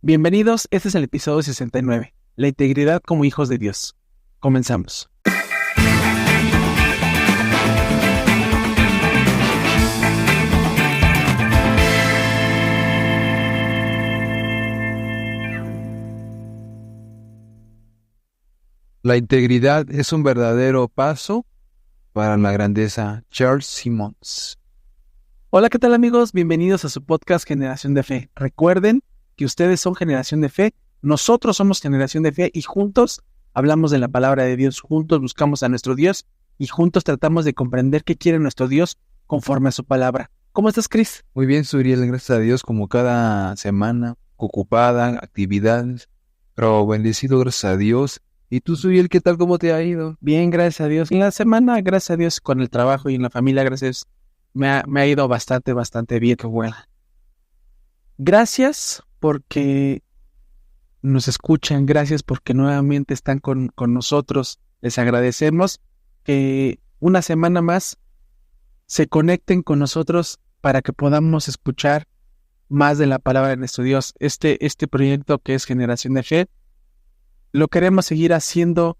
Bienvenidos, este es el episodio 69, la integridad como hijos de Dios. Comenzamos. La integridad es un verdadero paso para la grandeza. Charles Simmons. Hola, ¿qué tal amigos? Bienvenidos a su podcast Generación de Fe. Recuerden que ustedes son Generación de Fe, nosotros somos Generación de Fe y juntos hablamos de la palabra de Dios, juntos buscamos a nuestro Dios y juntos tratamos de comprender qué quiere nuestro Dios conforme a su palabra. ¿Cómo estás, Chris? Muy bien, Suriel, gracias a Dios, como cada semana, ocupada, actividades, pero bendecido, gracias a Dios. ¿Y tú, Suriel, qué tal, cómo te ha ido? Bien, gracias a Dios. En la semana, gracias a Dios, con el trabajo y en la familia, gracias, me ha ido bastante bien. Qué bueno. Gracias porque nos escuchan, gracias porque nuevamente están con nosotros. Les agradecemos que una semana más se conecten con nosotros para que podamos escuchar más de la palabra de nuestro Dios. Este proyecto que es Generación de Fe, lo queremos seguir haciendo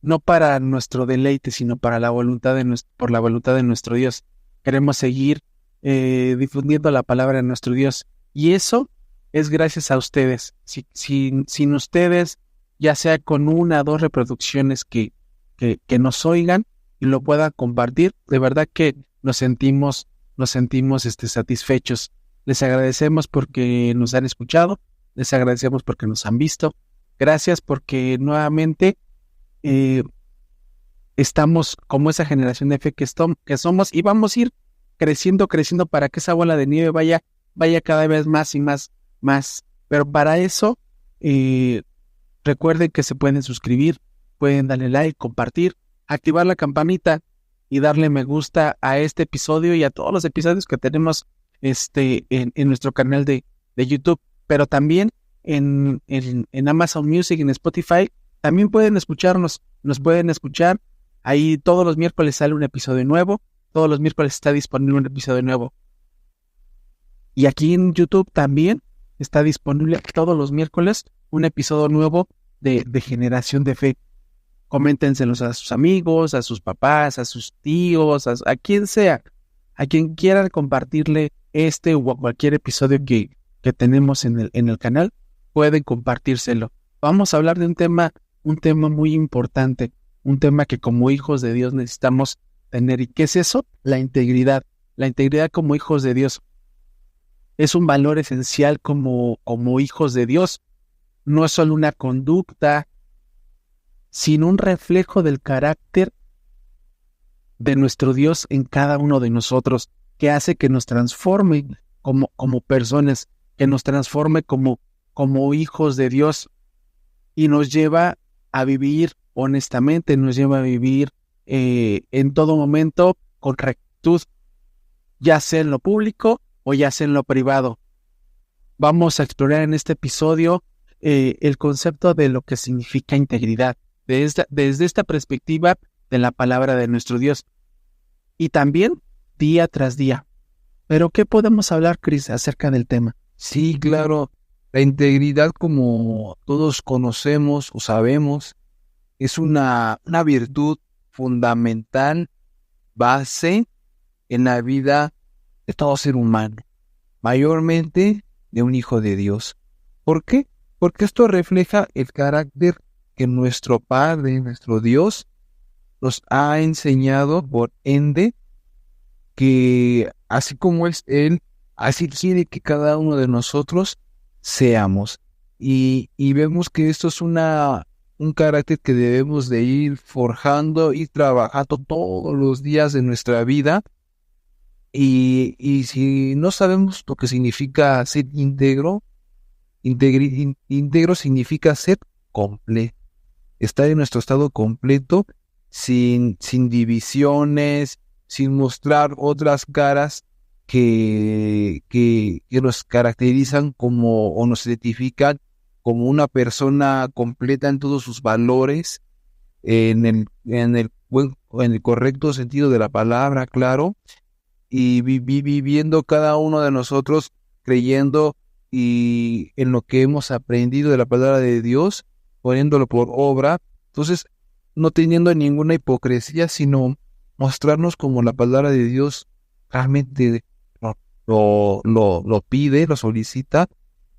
no para nuestro deleite, sino para la voluntad por la voluntad de nuestro Dios. Queremos seguir difundiendo la palabra de nuestro Dios. Y eso es gracias a ustedes. Sin ustedes, ya sea con 1 o 2 reproducciones que nos oigan y lo puedan compartir, de verdad que nos sentimos satisfechos. Les agradecemos porque nos han escuchado, les agradecemos porque nos han visto. Gracias porque nuevamente estamos como esa generación de fe que somos y vamos a ir creciendo para que esa bola de nieve vaya cada vez más y más. Pero para eso, recuerden que se pueden suscribir, pueden darle like, compartir, activar la campanita y darle me gusta a este episodio y a todos los episodios que tenemos en nuestro canal de YouTube. Pero también en Amazon Music, en Spotify, también pueden escucharnos, nos pueden escuchar. Ahí todos los miércoles sale un episodio nuevo, todos los miércoles está disponible un episodio nuevo. Y aquí en YouTube también está disponible todos los miércoles un episodio nuevo de Generación de Fe. Coméntenselos a sus amigos, a sus papás, a sus tíos, a quien sea, a quien quieran compartirle o cualquier episodio que tenemos en el canal, pueden compartírselo. Vamos a hablar de un tema muy importante, un tema que como hijos de Dios necesitamos tener. ¿Y qué es eso? La integridad. La integridad como hijos de Dios. Es un valor esencial como hijos de Dios. No es solo una conducta, sino un reflejo del carácter de nuestro Dios en cada uno de nosotros, que hace que nos transforme como personas, que nos transforme como hijos de Dios y nos lleva a vivir honestamente, nos lleva a vivir en todo momento con rectitud, ya sea en lo público o ya sea en lo privado. Vamos a explorar en este episodio el concepto de lo que significa integridad, desde esta perspectiva de la palabra de nuestro Dios. Y también día tras día. Pero ¿qué podemos hablar, Chris, acerca del tema? Sí, claro. La integridad, como todos conocemos o sabemos, es una virtud fundamental, base en la vida de todo ser humano, mayormente de un hijo de Dios. ¿Por qué? Porque esto refleja el carácter que nuestro Padre, nuestro Dios, nos ha enseñado, por ende, que así como es Él, así quiere que cada uno de nosotros seamos. Y vemos que esto es un carácter que debemos de ir forjando y trabajando todos los días de nuestra vida. Y si no sabemos lo que significa ser íntegro significa ser completo, estar en nuestro estado completo, sin divisiones, sin mostrar otras caras que nos caracterizan o nos identifican como una persona completa en todos sus valores, en el correcto sentido de la palabra, claro, y viviendo cada uno de nosotros creyendo y en lo que hemos aprendido de la palabra de Dios, poniéndolo por obra. Entonces, no teniendo ninguna hipocresía, sino mostrarnos como la palabra de Dios realmente lo pide, lo solicita,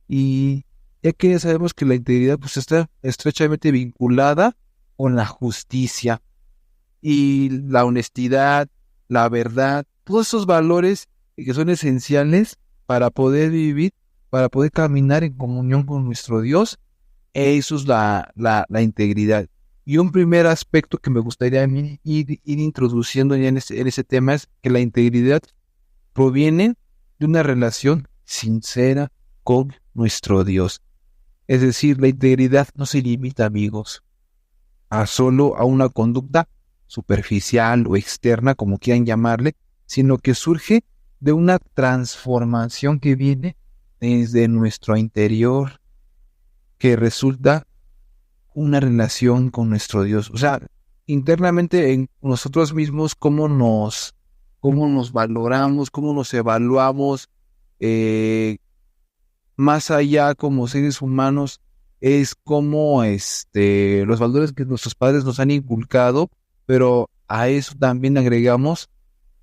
y ya que ya sabemos que la integridad pues está estrechamente vinculada con la justicia y la honestidad, la verdad, todos esos valores que son esenciales para poder vivir, para poder caminar en comunión con nuestro Dios. Eso es la integridad. Y un primer aspecto que me gustaría a mí ir introduciendo ya en ese tema es que la integridad proviene de una relación sincera con nuestro Dios. Es decir, la integridad no se limita, amigos, a solo a una conducta superficial o externa, como quieran llamarle, sino que surge de una transformación que viene desde nuestro interior, que resulta una relación con nuestro Dios. O sea, internamente en nosotros mismos, cómo nos valoramos, cómo nos evaluamos, más allá como seres humanos, es como los valores que nuestros padres nos han inculcado, pero a eso también agregamos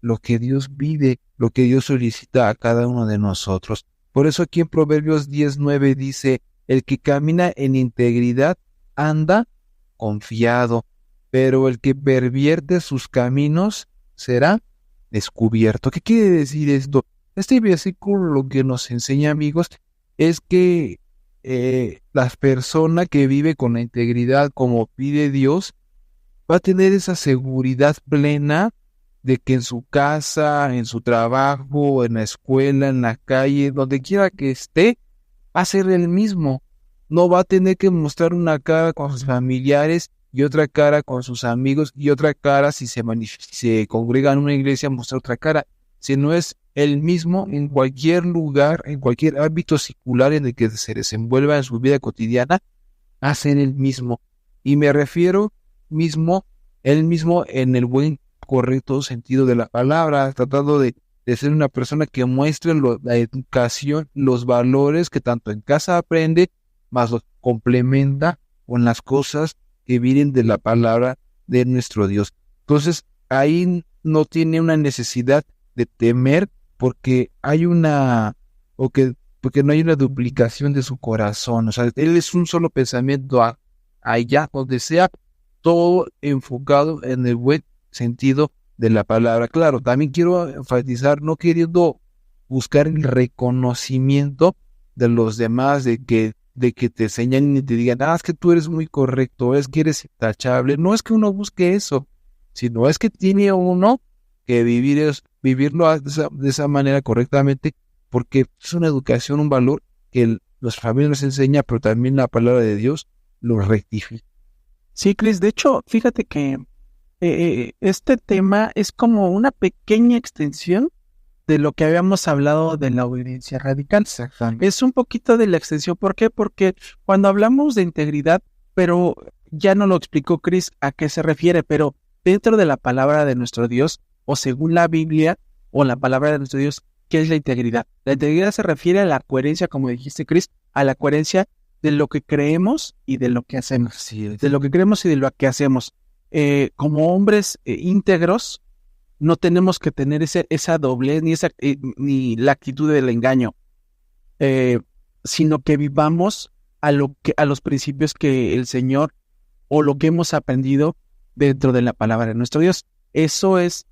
lo que Dios vive, lo que Dios solicita a cada uno de nosotros. Por eso aquí en Proverbios 10:9 dice: el que camina en integridad anda confiado, pero el que pervierte sus caminos será descubierto. ¿Qué quiere decir esto? Este versículo lo que nos enseña, amigos, es que la persona que vive con la integridad como pide Dios va a tener esa seguridad plena de que en su casa, en su trabajo, en la escuela, en la calle, donde quiera que esté, va a ser el mismo. No va a tener que mostrar una cara con sus familiares y otra cara con sus amigos y otra cara si se congrega en una iglesia, mostrar otra cara. Sino es el mismo en cualquier lugar, en cualquier ámbito secular en el que se desenvuelva en su vida cotidiana, va a ser el mismo. Y me refiero él mismo en el buen, correcto sentido de la palabra, tratando de ser una persona que muestre la educación, los valores que tanto en casa aprende, más los complementa con las cosas que vienen de la palabra de nuestro Dios. Entonces, ahí no tiene una necesidad de temer porque porque no hay una duplicación de su corazón. O sea, él es un solo pensamiento allá donde sea, todo enfocado en el buen sentido de la palabra. Claro, también quiero enfatizar, no queriendo buscar el reconocimiento de los demás, de que te señalen y te digan: es que tú eres muy correcto, es que eres intachable. No es que uno busque eso, sino es que tiene uno que vivirlo de esa manera correctamente, porque es una educación, un valor que nuestra familia nos enseña, pero también la palabra de Dios lo rectifica. Sí, Cris, de hecho, fíjate que este tema es como una pequeña extensión de lo que habíamos hablado de la obediencia radical. Exactamente. Es un poquito de la extensión. ¿Por qué? Porque cuando hablamos de integridad, pero ya no lo explicó Cris a qué se refiere, pero dentro de la palabra de nuestro Dios, o según la Biblia, o la palabra de nuestro Dios, ¿qué es la integridad? La integridad se refiere a la coherencia, como dijiste, Cris, a la coherencia de lo que creemos y de lo que hacemos. Así es. De lo que creemos y de lo que hacemos. Como hombres íntegros, no tenemos que tener esa doblez ni la actitud del engaño, sino que vivamos a los principios que el Señor o lo que hemos aprendido dentro de la palabra de nuestro Dios. Eso es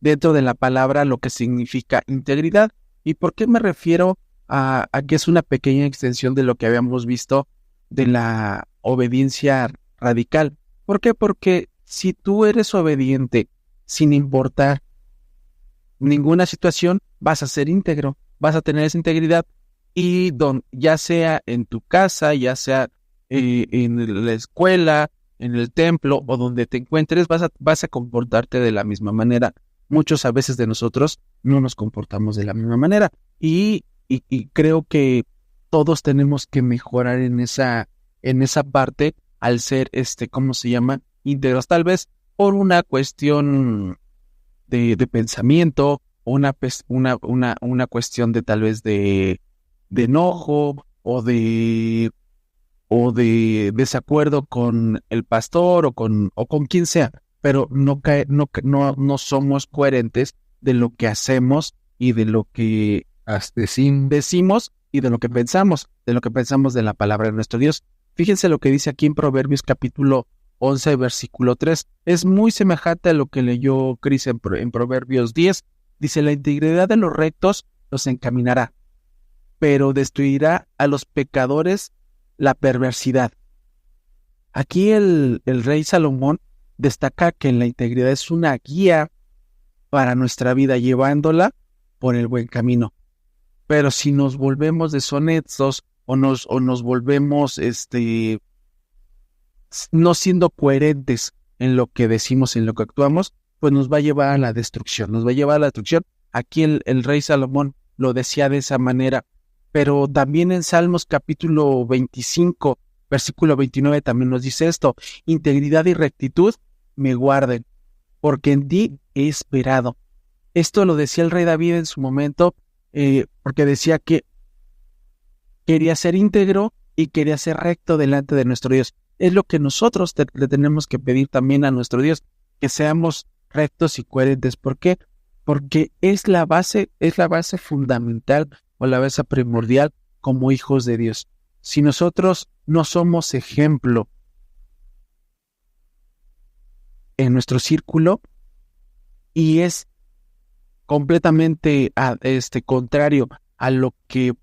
dentro de la palabra lo que significa integridad. ¿Y por qué me refiero a que es una pequeña extensión de lo que habíamos visto de la obediencia radical? ¿Por qué? Porque si tú eres obediente sin importar ninguna situación, vas a ser íntegro, vas a tener esa integridad, y ya sea en tu casa, ya sea en la escuela, en el templo o donde te encuentres, vas a comportarte de la misma manera. Muchos a veces de nosotros no nos comportamos de la misma manera, y creo que todos tenemos que mejorar en esa parte al ser ¿cómo se llama? Íntegros, tal vez por una cuestión de pensamiento, una cuestión de tal vez de enojo o de desacuerdo con el pastor o con quien sea, pero no somos coherentes de lo que hacemos y de lo que decimos y de lo que pensamos de la palabra de nuestro Dios. Fíjense lo que dice aquí en Proverbios capítulo 11, versículo 3. Es muy semejante a lo que leyó Cris en Proverbios 10. Dice, la integridad de los rectos los encaminará, pero destruirá a los pecadores la perversidad. Aquí el rey Salomón destaca que la integridad es una guía para nuestra vida, llevándola por el buen camino. Pero si nos volvemos deshonestos o nos volvemos no siendo coherentes en lo que decimos, en lo que actuamos, pues nos va a llevar a la destrucción, Aquí el rey Salomón lo decía de esa manera, pero también en Salmos capítulo 25, versículo 29 también nos dice esto: integridad y rectitud me guarden, porque en ti he esperado. Esto lo decía el rey David en su momento, porque decía que quería ser íntegro y quería ser recto delante de nuestro Dios. Es lo que nosotros le tenemos que pedir también a nuestro Dios, que seamos rectos y coherentes. ¿Por qué? Porque es la base fundamental o la base primordial como hijos de Dios. Si nosotros no somos ejemplo en nuestro círculo y es completamente contrario a lo que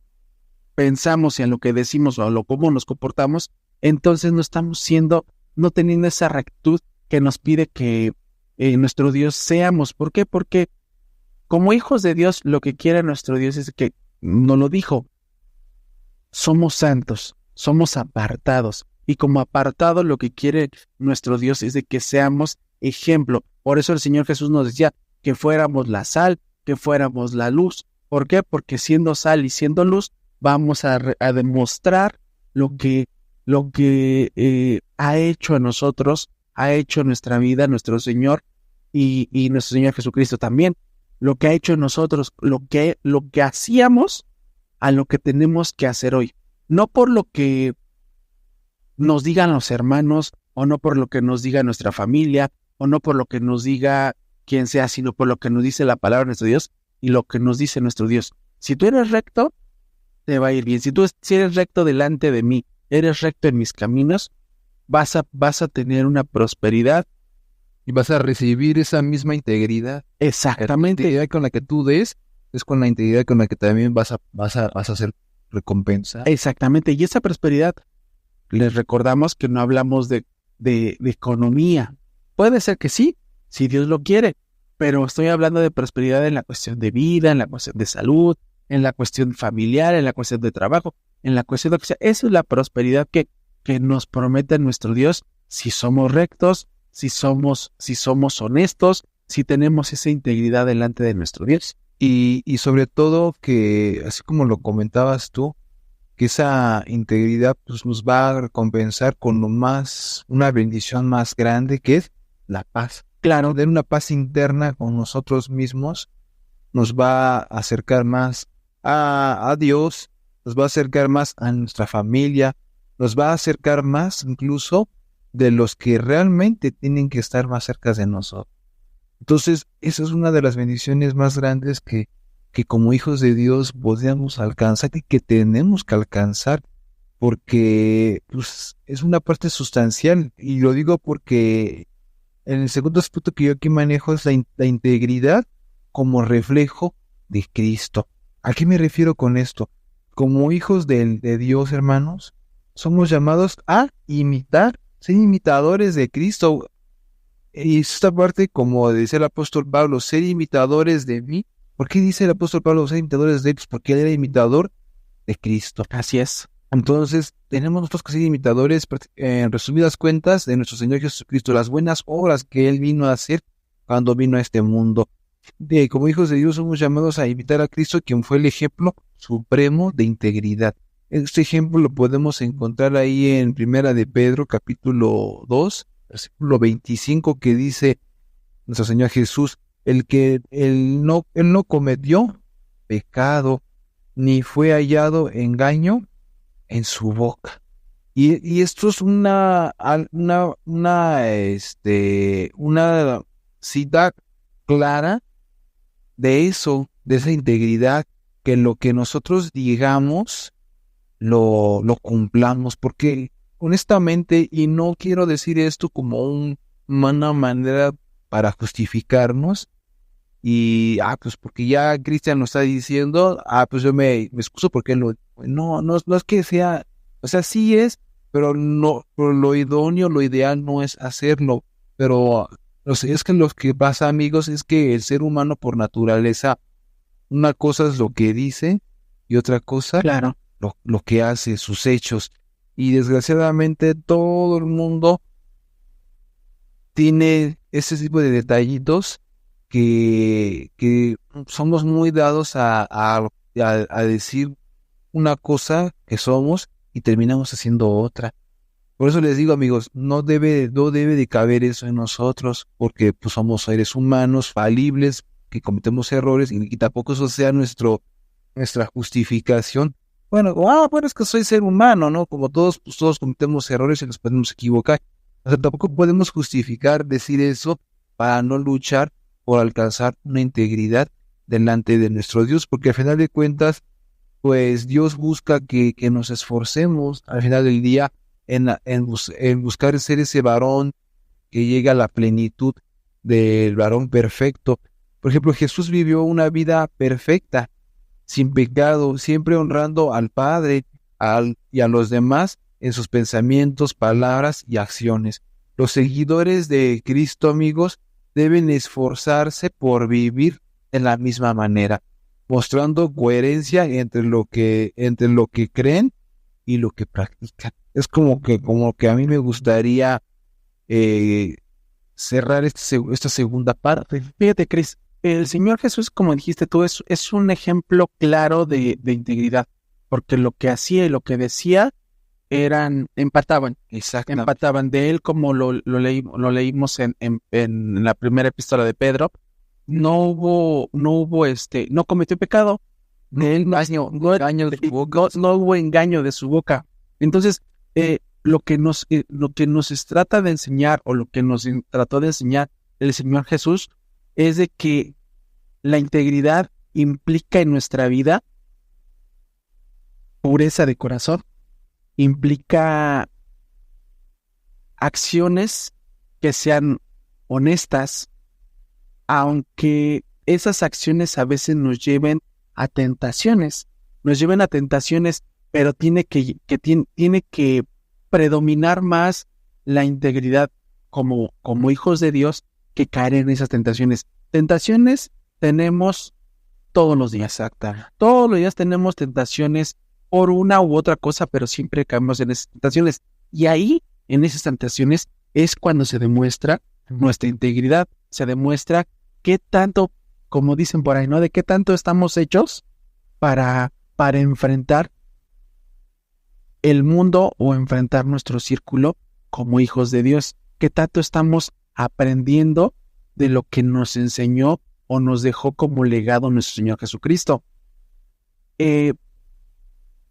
pensamos y a lo que decimos o a lo cómo nos comportamos, entonces no teniendo esa rectitud que nos pide que nuestro Dios seamos. ¿Por qué? Porque como hijos de Dios, lo que quiere nuestro Dios es que, nos lo dijo, somos santos, somos apartados. Y como apartados, lo que quiere nuestro Dios es de que seamos ejemplo. Por eso el Señor Jesús nos decía que fuéramos la sal, que fuéramos la luz. ¿Por qué? Porque siendo sal y siendo luz, vamos a demostrar lo que ha hecho a nosotros, ha hecho en nuestra vida nuestro Señor y nuestro Señor Jesucristo también. Lo que ha hecho en nosotros, lo que hacíamos a lo que tenemos que hacer hoy. No por lo que nos digan los hermanos, o no por lo que nos diga nuestra familia, o no por lo que nos diga quien sea, sino por lo que nos dice la palabra de nuestro Dios y lo que nos dice nuestro Dios. Si tú eres recto, te va a ir bien. Si eres recto delante de mí, eres recto en mis caminos, vas a tener una prosperidad. Y vas a recibir esa misma integridad. Exactamente. La integridad con la que tú des es con la integridad con la que también vas a ser recompensado. Exactamente. Y esa prosperidad, les recordamos que no hablamos de economía. Puede ser que sí, si Dios lo quiere, pero estoy hablando de prosperidad en la cuestión de vida, en la cuestión de salud, en la cuestión familiar, en la cuestión de trabajo, en la cuestión de lo que sea. Esa es la prosperidad que nos promete nuestro Dios si somos rectos, si somos honestos, si tenemos esa integridad delante de nuestro Dios. Y sobre todo que, así como lo comentabas tú, que esa integridad pues, nos va a recompensar con una bendición más grande, que es la paz. Claro, Tener una paz interna con nosotros mismos nos va a acercar más a Dios, nos va a acercar más a nuestra familia, nos va a acercar más incluso de los que realmente tienen que estar más cerca de nosotros. Entonces, esa es una de las bendiciones más grandes que como hijos de Dios podemos alcanzar y que tenemos que alcanzar, porque pues, es una parte sustancial. Y lo digo porque en el segundo aspecto que yo aquí manejo es la integridad como reflejo de Cristo. ¿A qué me refiero con esto? Como hijos de Dios, hermanos, somos llamados a ser imitadores de Cristo. Y esta parte, como dice el apóstol Pablo, ser imitadores de mí. ¿Por qué dice el apóstol Pablo ser imitadores de él? Pues porque él era imitador de Cristo. así es. Entonces, tenemos nosotros que ser imitadores, en resumidas cuentas, de nuestro Señor Jesucristo, las buenas obras que Él vino a hacer cuando vino a este mundo. Como hijos de Dios somos llamados a imitar a Cristo, quien fue el ejemplo supremo de integridad. Este ejemplo lo podemos encontrar ahí en Primera de Pedro, capítulo 2, versículo 25, que dice nuestro Señor Jesús, él no cometió pecado, ni fue hallado engaño en su boca. Y esto es una cita clara de eso, de esa integridad, que lo que nosotros digamos lo cumplamos, porque honestamente, y no quiero decir esto como una manera para justificarnos, y pues porque ya Cristian lo está diciendo, pues yo me excuso porque no es que sea, o sea, sí es, pero no, pero lo idóneo, lo ideal no es hacerlo, pero no sé, es que lo que pasa, amigos, es que el ser humano por naturaleza, una cosa es lo que dice y otra cosa Claro. lo que hace, sus hechos, y desgraciadamente todo el mundo tiene ese tipo de detallitos que somos muy dados a decir una cosa que somos y terminamos haciendo otra. Por eso les digo, amigos, no debe de caber eso en nosotros, porque pues somos seres humanos falibles, que cometemos errores, y tampoco eso sea nuestra justificación. Bueno, es que soy ser humano, ¿no? Como todos, pues todos cometemos errores y nos podemos equivocar. O sea, tampoco podemos justificar decir eso para no luchar por alcanzar una integridad delante de nuestro Dios, porque al final de cuentas, pues Dios busca que nos esforcemos al final del día en buscar ser ese varón que llega a la plenitud del varón perfecto. Por ejemplo, Jesús vivió una vida perfecta, sin pecado, siempre honrando al Padre y a los demás en sus pensamientos, palabras y acciones. Los seguidores de Cristo, amigos, deben esforzarse por vivir de la misma manera, mostrando coherencia entre lo que creen y lo que practican. Es como que a mí me gustaría cerrar esta segunda parte. Fíjate, Cris, el Señor Jesús, como dijiste tú, es un ejemplo claro de integridad, porque lo que hacía y lo que decía empataban de él, como lo leímos en la primera epístola de Pedro. No cometió pecado, de él no hubo engaño de su boca. Entonces, lo que nos trata de enseñar, o lo que nos trató de enseñar el Señor Jesús, es de que la integridad implica en nuestra vida pureza de corazón, implica acciones que sean honestas, aunque esas acciones a veces nos lleven a tentaciones, pero tiene que predominar más la integridad como hijos de Dios, que caer en esas tentaciones. Tentaciones tenemos todos los días. Exacto. Todos los días tenemos tentaciones por una u otra cosa, pero siempre caemos en esas tentaciones. Y ahí, en esas tentaciones, es cuando se demuestra nuestra integridad, se demuestra qué tanto, como dicen por ahí, ¿no? De qué tanto estamos hechos para enfrentar el mundo o enfrentar nuestro círculo como hijos de Dios. Qué tanto estamos aprendiendo de lo que nos enseñó o nos dejó como legado nuestro Señor Jesucristo.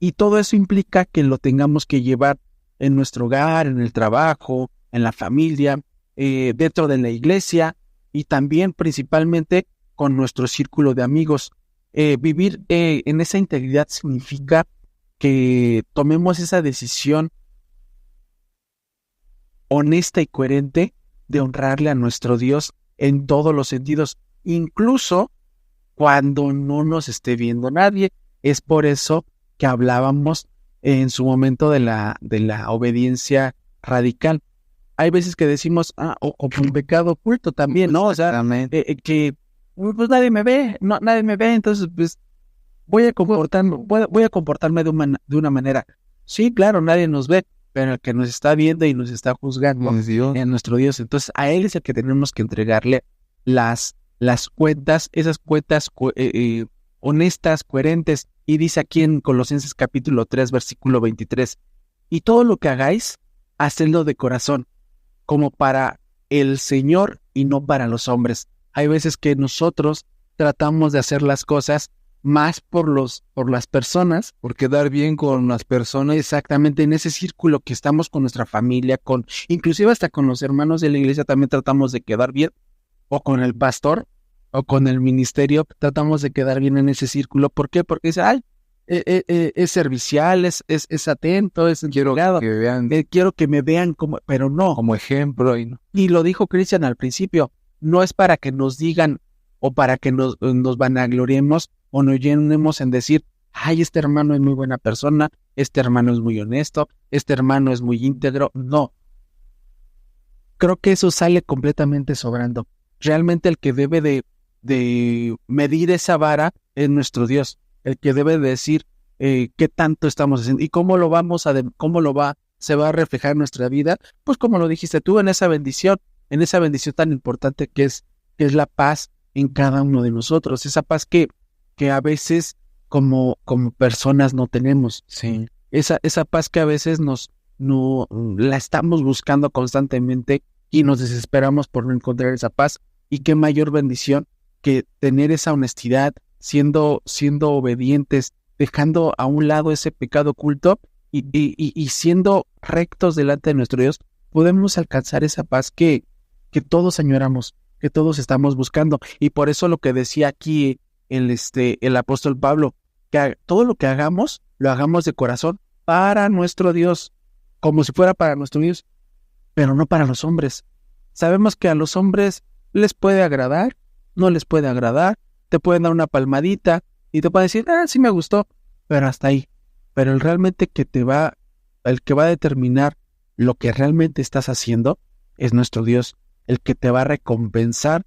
Y todo eso implica que lo tengamos que llevar en nuestro hogar, en el trabajo, en la familia, dentro de la iglesia, y también principalmente con nuestro círculo de amigos. Vivir en esa integridad significa que tomemos esa decisión honesta y coherente de honrarle a nuestro Dios en todos los sentidos, incluso cuando no nos esté viendo nadie. Es por eso que hablábamos en su momento de la obediencia radical. Hay veces que decimos, o un pecado oculto también, ¿no? O sea, que pues nadie me ve, entonces pues voy a comportarme de una manera. Sí, claro, nadie nos ve, pero el que nos está viendo y nos está juzgando es nuestro Dios. Entonces a Él es el que tenemos que entregarle las cuentas, esas cuentas honestas, coherentes. Y dice aquí en Colosenses capítulo 3, versículo 23, y todo lo que hagáis, hacedlo de corazón, como para el Señor y no para los hombres. Hay veces que nosotros tratamos de hacer las cosas más por las personas. Por quedar bien con las personas. Exactamente, en ese círculo que estamos con nuestra familia, inclusive hasta con los hermanos de la iglesia también tratamos de quedar bien, o con el pastor, o con el ministerio, tratamos de quedar bien en ese círculo. ¿Por qué? Porque dice, ay, es servicial, es atento, es entregado, quiero que me vean pero no. Como ejemplo. Y lo dijo Cristian al principio, no es para que nos digan o para que nos vanagloriemos o nos llenemos en decir, ay, este hermano es muy buena persona, este hermano es muy honesto, este hermano es muy íntegro. No. Creo que eso sale completamente sobrando. Realmente el que debe de medir esa vara es nuestro Dios. El que debe de decir qué tanto estamos haciendo y cómo se va a reflejar en nuestra vida, pues como lo dijiste tú, en esa bendición tan importante que es la paz en cada uno de nosotros, esa paz que a veces como personas no tenemos. Sí. Esa paz que a veces no la estamos buscando constantemente y nos desesperamos por no encontrar esa paz. Y qué mayor bendición que tener esa honestidad, siendo obedientes, dejando a un lado ese pecado oculto y siendo rectos delante de nuestro Dios, podemos alcanzar esa paz que todos añoramos, que todos estamos buscando. Y por eso lo que decía aquí el apóstol Pablo, que todo lo que hagamos, lo hagamos de corazón para nuestro Dios, como si fuera para nuestro Dios, pero no para los hombres. Sabemos que a los hombres les puede agradar, no les puede agradar, te pueden dar una palmadita y te pueden decir, sí me gustó, pero hasta ahí. Pero el que va a determinar lo que realmente estás haciendo es nuestro Dios. El que te va a recompensar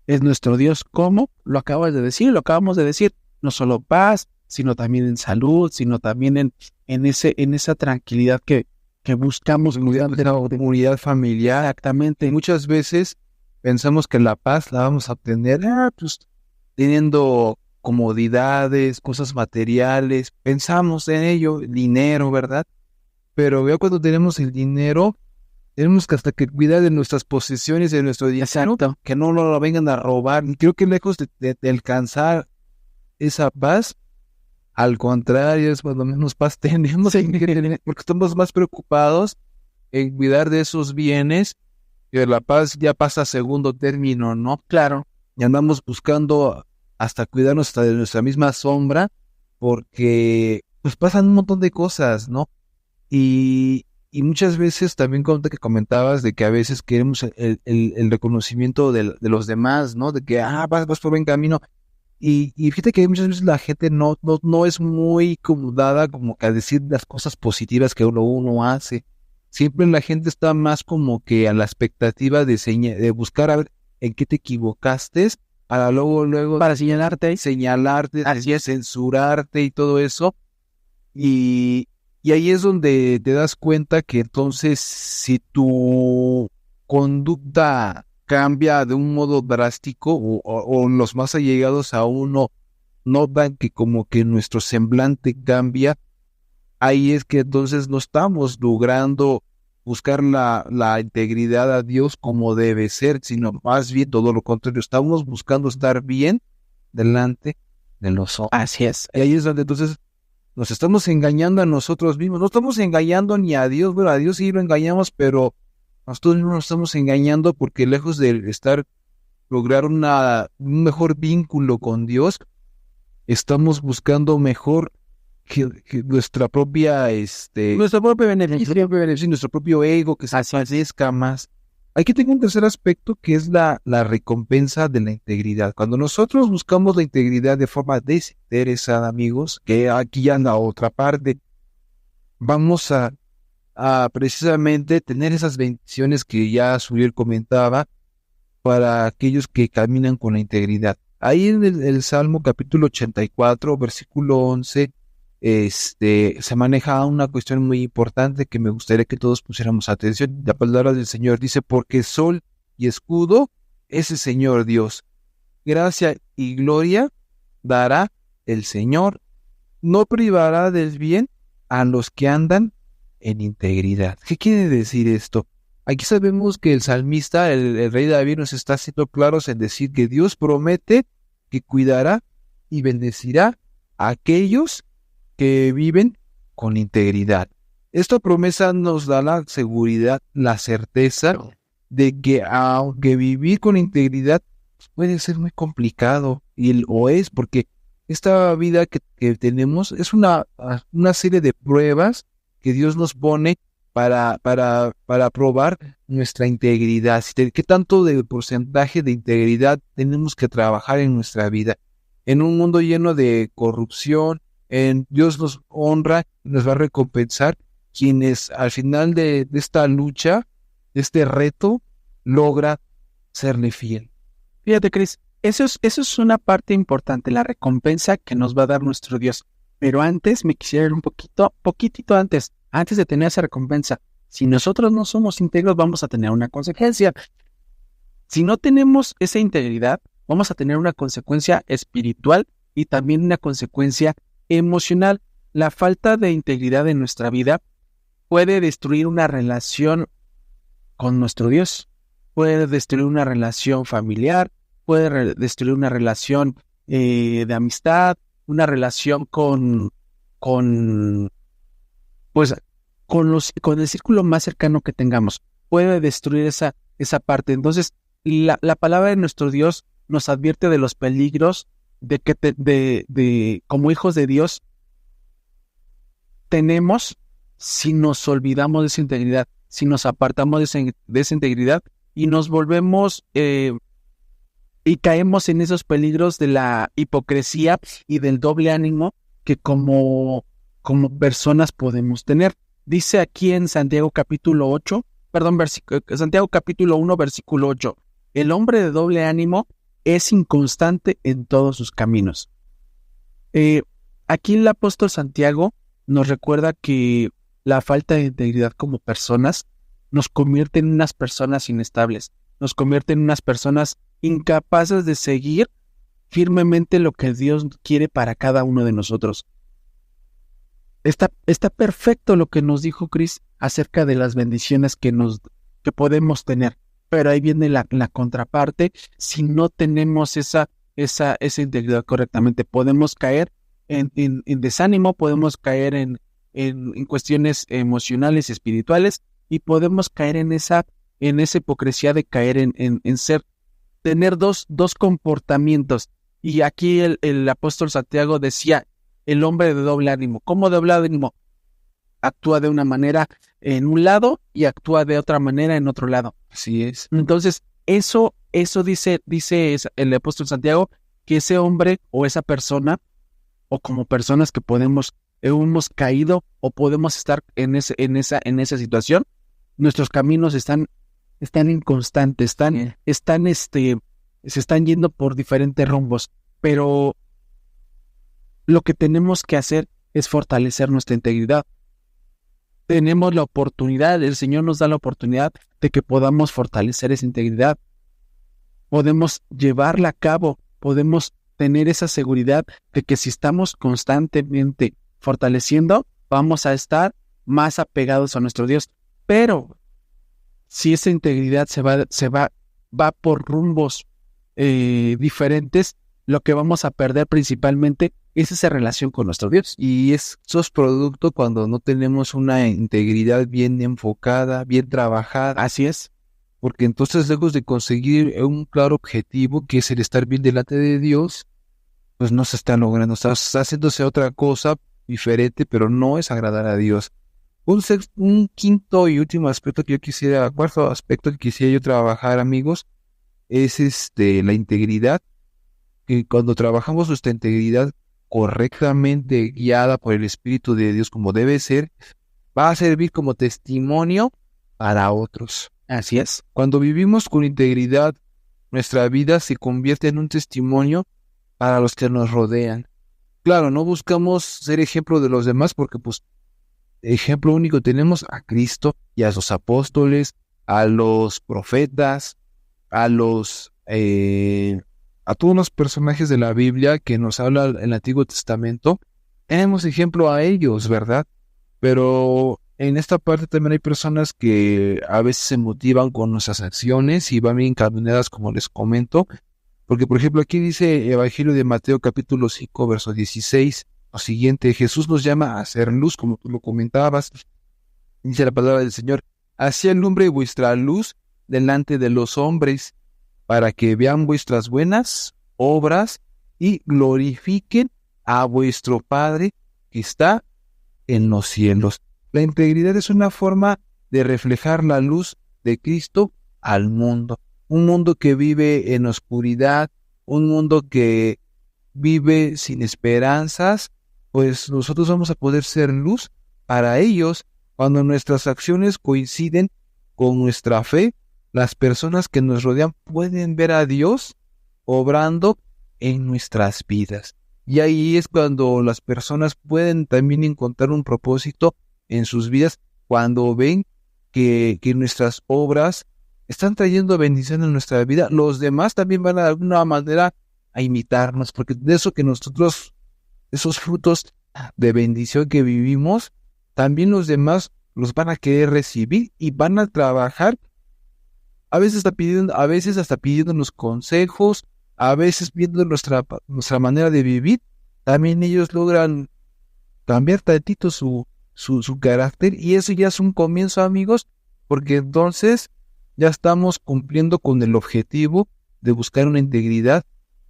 es nuestro Dios. ¿Cómo? Lo acabamos de decir. No solo paz, sino también en salud, sino también en esa tranquilidad que buscamos. Comunidad familiar. Exactamente. Muchas veces pensamos que la paz la vamos a obtener pues, teniendo comodidades, cosas materiales. Pensamos en ello, dinero, ¿verdad? Pero ya cuando tenemos el dinero, tenemos que hasta que cuidar de nuestras posesiones, de nuestro dinero. Exacto. Que no lo vengan a robar. Y creo que lejos de alcanzar esa paz, al contrario, es cuando menos paz tenemos, porque estamos más preocupados en cuidar de esos bienes, que la paz ya pasa a segundo término, ¿no? Claro. Y andamos buscando hasta cuidarnos hasta de nuestra misma sombra, porque pues pasan un montón de cosas, ¿no? Y muchas veces también que comentabas de que a veces queremos el reconocimiento de los demás, ¿no? De que, vas por buen camino. Y fíjate que muchas veces la gente no es muy acomodada como que a decir las cosas positivas que uno hace. Siempre la gente está más como que a la expectativa de buscar a ver en qué te equivocaste, para luego para señalarte, así es, censurarte y todo eso. Y ahí es donde te das cuenta que entonces si tu conducta cambia de un modo drástico o los más allegados a uno notan que como que nuestro semblante cambia, ahí es que entonces no estamos logrando buscar la integridad a Dios como debe ser, sino más bien todo lo contrario, estamos buscando estar bien delante de los ojos. Así es. Y ahí es donde entonces nos estamos engañando a nosotros mismos, no estamos engañando ni a Dios, bueno, a Dios sí lo engañamos, pero nosotros mismos nos estamos engañando porque lejos de lograr un mejor vínculo con Dios, estamos buscando mejor que nuestra propia nuestro propio beneficio, nuestro propio ego, que se parezca más. Aquí tengo un tercer aspecto que es la recompensa de la integridad. Cuando nosotros buscamos la integridad de forma desinteresada, amigos, que aquí ya en la otra parte, vamos a precisamente tener esas bendiciones que ya Suriel comentaba para aquellos que caminan con la integridad. Ahí en el Salmo capítulo 84, versículo 11, se maneja una cuestión muy importante que me gustaría que todos pusiéramos atención. La palabra del Señor dice, porque sol y escudo es el Señor Dios. Gracia y gloria dará el Señor. No privará del bien a los que andan en integridad. ¿Qué quiere decir esto? Aquí sabemos que el salmista, el rey David, nos está haciendo claros en decir que Dios promete que cuidará y bendecirá a aquellos que viven con integridad. Esta promesa nos da la seguridad, la certeza de que aunque vivir con integridad puede ser muy complicado, y lo es, porque esta vida que tenemos es una serie de pruebas que Dios nos pone para probar nuestra integridad. ¿Qué tanto de porcentaje de integridad tenemos que trabajar en nuestra vida? En un mundo lleno de corrupción, Dios nos honra y nos va a recompensar quienes al final de esta lucha, de este reto, logra serle fiel. Fíjate, Cris, eso es una parte importante, la recompensa que nos va a dar nuestro Dios. Pero antes me quisiera ir un poquitito antes de tener esa recompensa. Si nosotros no somos íntegros, vamos a tener una consecuencia. Si no tenemos esa integridad, vamos a tener una consecuencia espiritual y también una consecuencia emocional. La falta de integridad en nuestra vida puede destruir una relación con nuestro Dios, puede destruir una relación familiar, puede destruir una relación de amistad, una relación con el círculo más cercano que tengamos. Puede destruir esa parte. Entonces, la palabra de nuestro Dios nos advierte de los peligros de que como hijos de Dios tenemos si nos olvidamos de esa integridad, si nos apartamos de esa integridad y nos volvemos y caemos en esos peligros de la hipocresía y del doble ánimo que como personas podemos tener. Dice aquí en Santiago capítulo 1, versículo 8, el hombre de doble ánimo es inconstante en todos sus caminos. Aquí el apóstol Santiago nos recuerda que la falta de integridad como personas nos convierte en unas personas inestables, nos convierte en unas personas incapaces de seguir firmemente lo que Dios quiere para cada uno de nosotros. Está perfecto lo que nos dijo Cris acerca de las bendiciones que podemos tener, pero ahí viene la contraparte. Si no tenemos esa integridad correctamente, podemos caer en desánimo, podemos caer en cuestiones emocionales y espirituales, y podemos caer en esa hipocresía de caer tener dos comportamientos. Y aquí el apóstol Santiago decía, el hombre de doble ánimo. ¿Cómo doble ánimo? Actúa de una manera en un lado y actúa de otra manera en otro lado. Así es. Entonces, eso dice el apóstol Santiago, que ese hombre o esa persona, o como personas que hemos caído o podemos estar en esa situación, nuestros caminos están inconstantes, se están yendo por diferentes rumbos, pero lo que tenemos que hacer es fortalecer nuestra integridad. Tenemos la oportunidad, el Señor nos da la oportunidad de que podamos fortalecer esa integridad. Podemos llevarla a cabo, podemos tener esa seguridad de que si estamos constantemente fortaleciendo, vamos a estar más apegados a nuestro Dios. Pero si esa integridad va por rumbos diferentes, lo que vamos a perder principalmente es esa relación con nuestro Dios. Y eso es producto cuando no tenemos una integridad bien enfocada, bien trabajada. Así es. Porque entonces, lejos de conseguir un claro objetivo, que es el estar bien delante de Dios, pues no se está logrando. Está haciéndose otra cosa diferente, pero no es agradar a Dios. Un quinto y último aspecto cuarto aspecto que quisiera yo trabajar, amigos, es la integridad. Que cuando trabajamos nuestra integridad correctamente guiada por el Espíritu de Dios como debe ser, va a servir como testimonio para otros. Así es. Cuando vivimos con integridad, nuestra vida se convierte en un testimonio para los que nos rodean. Claro, no buscamos ser ejemplo de los demás porque pues ejemplo único tenemos a Cristo y a sus apóstoles, a los profetas, a todos los personajes de la Biblia que nos habla en el Antiguo Testamento. Tenemos ejemplo a ellos, ¿verdad? Pero en esta parte también hay personas que a veces se motivan con nuestras acciones y van bien encaminadas, como les comento, Porque, por ejemplo, aquí dice Evangelio de Mateo capítulo 5, verso 16, lo siguiente: Jesús nos llama a hacer luz, como tú lo comentabas. Dice la palabra del Señor: así alumbre vuestra luz delante de los hombres, para que vean vuestras buenas obras y glorifiquen a vuestro Padre que está en los cielos. La integridad es una forma de reflejar la luz de Cristo al mundo. Un mundo que vive en oscuridad, un mundo que vive sin esperanzas, pues nosotros vamos a poder ser luz para ellos. Cuando nuestras acciones coinciden con nuestra fe, las personas que nos rodean pueden ver a Dios obrando en nuestras vidas. Y ahí es cuando las personas pueden también encontrar un propósito en sus vidas, cuando ven que nuestras obras están trayendo bendición en nuestra vida. Los demás también van de alguna manera a imitarnos, porque de eso que nosotros, esos frutos de bendición que vivimos, también los demás los van a querer recibir y van a trabajar, a veces hasta pidiéndonos consejos, a veces viendo nuestra manera de vivir. También ellos logran cambiar tantito su carácter, y eso ya es un comienzo, amigos, porque entonces ya estamos cumpliendo con el objetivo de buscar una integridad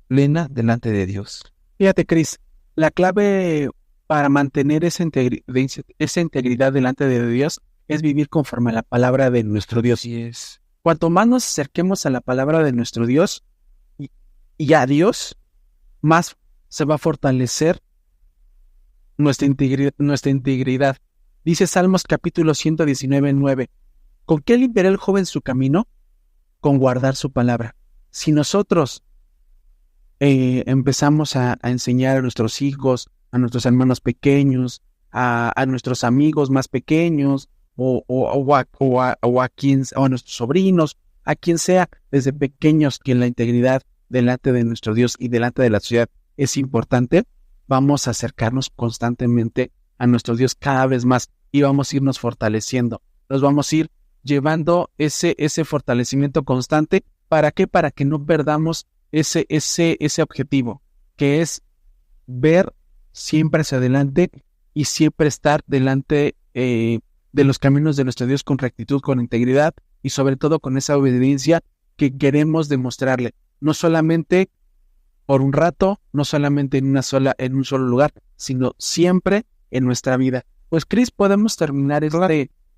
plena delante de Dios. Fíjate, Cris, la clave para mantener esa integridad delante de Dios es vivir conforme a la palabra de nuestro Dios. Así es. Cuanto más nos acerquemos a la palabra de nuestro Dios y a Dios, más se va a fortalecer nuestra integridad. Dice Salmos capítulo 119, 9. ¿Con qué limpiará el joven su camino? Con guardar su palabra. Si nosotros empezamos a enseñar a nuestros hijos, a nuestros hermanos pequeños, a nuestros amigos más pequeños, o a nuestros sobrinos, a quien sea, desde pequeños, que la integridad delante de nuestro Dios y delante de la sociedad es importante, vamos a acercarnos constantemente a nuestro Dios cada vez más, y vamos a irnos fortaleciendo. Nos vamos a ir llevando ese fortalecimiento constante. ¿Para qué? Para que no perdamos ese objetivo, que es ver siempre hacia adelante y siempre estar delante de los caminos de nuestro Dios con rectitud, con integridad y sobre todo con esa obediencia que queremos demostrarle, no solamente por un rato, no solamente en un solo lugar, sino siempre en nuestra vida. Pues, Cris, podemos terminar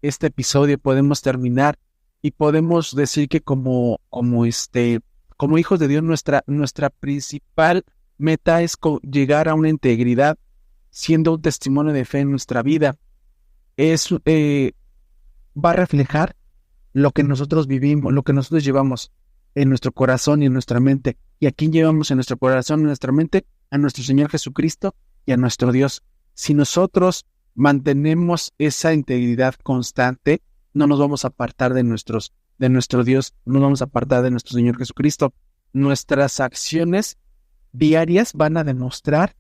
este episodio, podemos terminar y podemos decir que como hijos de Dios, nuestra principal meta es llegar a una integridad, siendo un testimonio de fe en nuestra vida. Va a reflejar lo que nosotros vivimos, lo que nosotros llevamos en nuestro corazón y en nuestra mente. ¿Y a quién llevamos en nuestro corazón y en nuestra mente? A nuestro Señor Jesucristo y a nuestro Dios. Si nosotros mantenemos esa integridad constante, no nos vamos a apartar de nuestro Dios, no nos vamos a apartar de nuestro Señor Jesucristo. Nuestras acciones diarias van a demostrar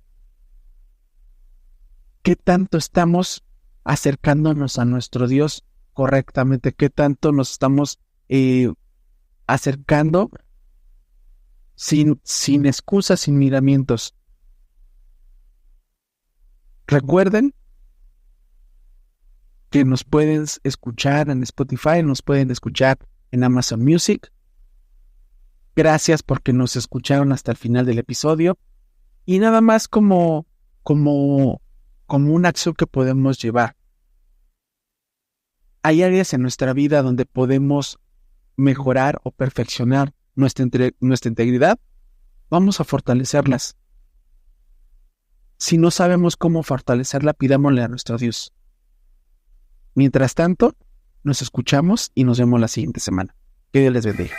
qué tanto estamos acercándonos a nuestro Dios correctamente, qué tanto nos estamos acercando sin excusas, sin miramientos. Recuerden que nos pueden escuchar en Spotify, nos pueden escuchar en Amazon Music. Gracias porque nos escucharon hasta el final del episodio. Y nada más como una acción que podemos llevar. Hay áreas en nuestra vida donde podemos mejorar o perfeccionar nuestra integridad. Vamos a fortalecerlas. Si no sabemos cómo fortalecerla, pidámosle a nuestro Dios. Mientras tanto, nos escuchamos y nos vemos la siguiente semana. Que Dios les bendiga.